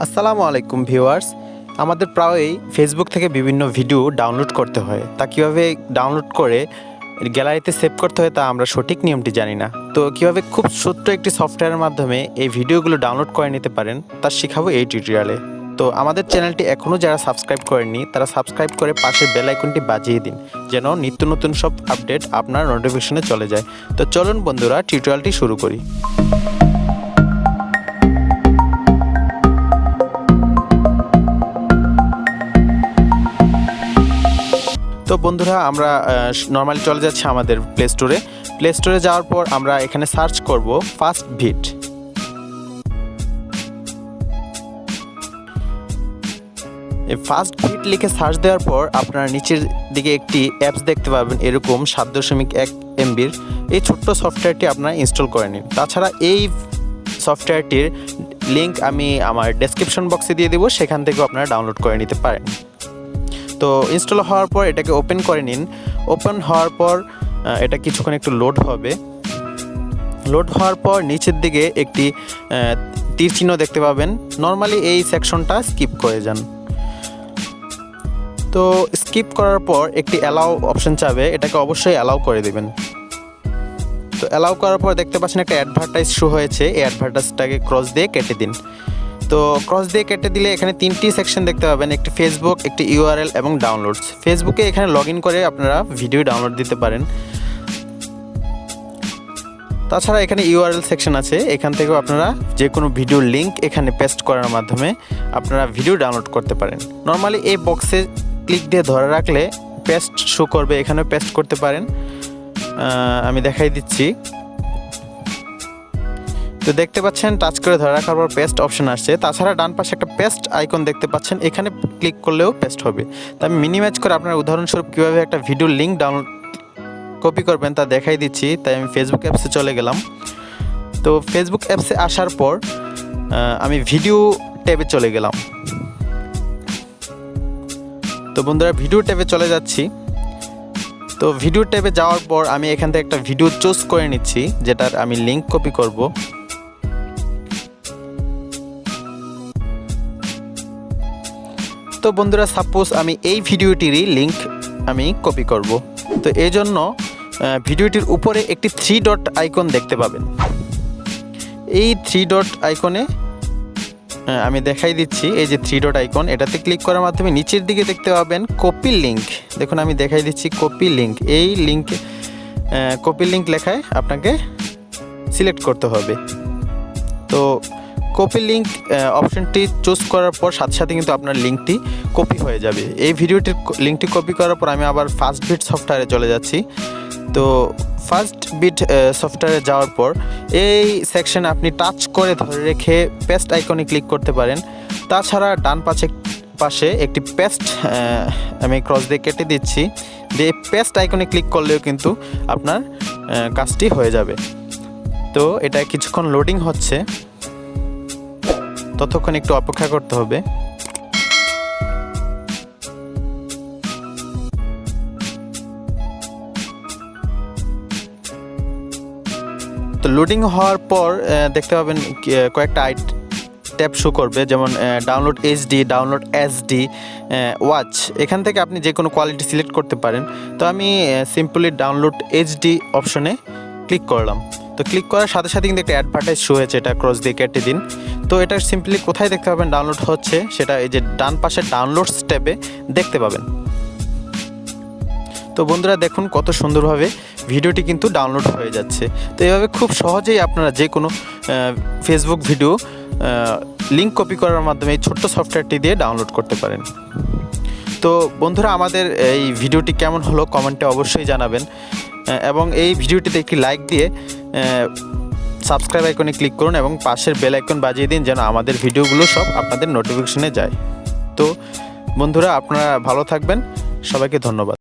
আসসালামু আলাইকুম ভিউয়ার্স। আমাদের প্রায়ই ফেসবুক থেকে বিভিন্ন ভিডিও ডাউনলোড করতে হয়। তা কীভাবে ডাউনলোড করে গ্যালারিতে সেভ করতে হয় তা আমরা সঠিক নিয়মটি জানি না। তো কীভাবে খুব ছোট্ট একটি সফটওয়্যারের মাধ্যমে এই ভিডিওগুলো ডাউনলোড করে নিতে পারেন তা শেখাবো এই টিউটোরিয়ালে। তো আমাদের চ্যানেলটি এখনও যারা সাবস্ক্রাইব করেননি তারা সাবস্ক্রাইব করে পাশের বেল আইকনটি বাজিয়ে দিন, যেন নিত্য নতুন সব আপডেট আপনার নোটিফিকেশনে চলে যায়। তো চলুন বন্ধুরা, টিউটোরিয়ালটি শুরু করি। তো বন্ধুরা, আমরা নর্মালি চলে যাচ্ছি আমাদের প্লে স্টোরে যাওয়ার পর আমরা এখানে সার্চ করব ফার্স্ট বিট। এই ফার্স্ট বিট লিখে সার্চ দেওয়ার পর আপনারা নিচের দিকে একটি অ্যাপস দেখতে পাবেন, এরকম 7.1 MBর এই ছোট্ট সফটওয়্যারটি আপনারা ইনস্টল করে নিন। তাছাড়া এই সফটওয়্যারটির লিঙ্ক আমি আমার ডেসক্রিপশন বক্সে দিয়ে দেবো, সেখান থেকেও আপনারা ডাউনলোড করে নিতে পারেন। তো ইনস্টল হওয়ার পর এটাকে ওপেন করে নিন। ওপেন হওয়ার পর এটা কিছুক্ষণ একটু লোড হবে। লোড হওয়ার পর নিচের দিকে একটি তীর চিহ্ন দেখতে পাবেন। নর্মালি এই সেকশনটা স্কিপ করে যান। তো স্কিপ করার পর একটি অ্যালাউ অপশন চাবে, এটাকে অবশ্যই অ্যালাউ করে দেবেন। তো অ্যালাউ করার পর দেখতে পাচ্ছেন একটা অ্যাডভার্টাইজ শো হয়েছে, এই অ্যাডভার্টাইজটাকে ক্রস দিয়ে কেটে দিন। তো ক্রস দিয়ে কেটে দিলে এখানে তিনটি সেকশন দেখতে পাবেন, একটি ফেসবুক, একটি ইউআরএল এবং ডাউনলোডস। ফেসবুকে এখানে লগ ইন করে আপনারা ভিডিও ডাউনলোড দিতে পারেন। তাছাড়া এখানে ইউআরএল সেকশন আছে, এখান থেকেও আপনারা যে কোনো ভিডিওর লিঙ্ক এখানে পেস্ট করার মাধ্যমে আপনারা ভিডিও ডাউনলোড করতে পারেন। নর্মালি এই বক্সে ক্লিক দিয়ে ধরে রাখলে পেস্ট শো করবে, এখানেও পেস্ট করতে পারেন। আমি দেখাই দিচ্ছি। তো দেখতে পাচ্ছেন টাচ করে ধরে রাখার পর পেস্ট অপশন আসছে। তাছাড়া ডান পাশে একটা পেস্ট আইকন দেখতে পাচ্ছেন, এখানে ক্লিক করলেও পেস্ট হবে। তো আমি মিনিমাইজ করে আপনার উদাহরণস্বরূপ কীভাবে একটা ভিডিওর লিঙ্ক ডাউনলোড কপি করবেন তা দেখাই দিচ্ছি। তাই আমি ফেসবুক অ্যাপসে চলে গেলাম। তো ফেসবুক অ্যাপসে আসার পর আমি ভিডিও ট্যাবে চলে গেলাম। তো বন্ধুরা, ভিডিও ট্যাবে চলে যাচ্ছি। তো ভিডিও ট্যাবে যাওয়ার পর আমি এখান থেকে একটা ভিডিও চুজ করে নিচ্ছি, যেটার আমি লিঙ্ক কপি করব। তো বন্ধুরা, সাপোজ আমি এই ভিডিওটিরই লিঙ্ক আমি কপি করব। তো এই জন্য ভিডিওটির উপরে একটি 3 ডট আইকন দেখতে পাবেন। এই 3 ডট আইকনে আমি দেখাই দিচ্ছি, এই যে 3 ডট আইকন, এটাতে ক্লিক করার মাধ্যমে নিচের দিকে দেখতে পাবেন কপি লিঙ্ক। দেখুন আমি দেখাই দিচ্ছি কপি লিঙ্ক। এই লিঙ্কে কপি লিঙ্ক লেখায় আপনাকে সিলেক্ট করতে হবে। তো কপি লিঙ্ক অপশনটি চুজ করার পর সাথে সাথে কিন্তু আপনার লিঙ্কটি কপি হয়ে যাবে। এই ভিডিওটির লিঙ্কটি কপি করার পর আমি আবার ফার্স্ট বিট সফটওয়্যারে চলে যাচ্ছি। তো ফার্স্ট বিট সফটওয়্যারে যাওয়ার পর এই সেকশনে আপনি টাচ করে ধরে রেখে পেস্ট আইকনে ক্লিক করতে পারেন। তাছাড়া ডান পাশে একটি পেস্ট আমি ক্রস দিয়ে কেটে দিচ্ছি, যে পেস্ট আইকনে ক্লিক করলেও কিন্তু আপনার কাজটি হয়ে যাবে। তো এটা কিছুক্ষণ লোডিং হচ্ছে, ততক্ষণ একটু অপেক্ষা করতে হবে। তো লোডিং হওয়ার পর দেখতে পাবেন কয়েকটা ট্যাব শো করবে, যেমন download HD, download SD, watch. এখান থেকে আপনি যে কোনো কোয়ালিটি সিলেক্ট করতে পারেন। তো আমি সিম্পলি ডাউনলোড এইচডি অপশনে ক্লিক করলাম। তো ক্লিক করার সাথে সাথে কিন্তু একটা অ্যাডভার্টাইজ শো হয়েছে, এটা ক্রস দিয়ে কেটে দিন। তো এটা সিম্পলি কোথায় দেখতে পাবেন ডাউনলোড হচ্ছে, সেটা এই যে ডান পাশে ডাউনলোডস ট্যাবে দেখতে পাবেন। তো বন্ধুরা, দেখুন কত সুন্দরভাবে ভিডিওটি কিন্তু ডাউনলোড হয়ে যাচ্ছে। তো এইভাবে খুব সহজেই আপনারা যে কোনো ফেসবুক ভিডিও লিঙ্ক কপি করার মাধ্যমে এই ছোট্ট সফটওয়্যারটি দিয়ে ডাউনলোড করতে পারেন। তো বন্ধুরা, আমাদের এই ভিডিওটি কেমন হলো কমেন্টে অবশ্যই জানাবেন, এবং এই ভিডিওটিতে একটি লাইক দিয়ে সাবস্ক্রাইব আইকনে ক্লিক করুন এবং পাশের বেল আইকন বাজিয়ে দিন, যেন আমাদের ভিডিওগুলো সব আপনাদের নোটিফিকেশনে যায়। তো বন্ধুরা, আপনারা ভালো থাকবেন, সবাইকে ধন্যবাদ।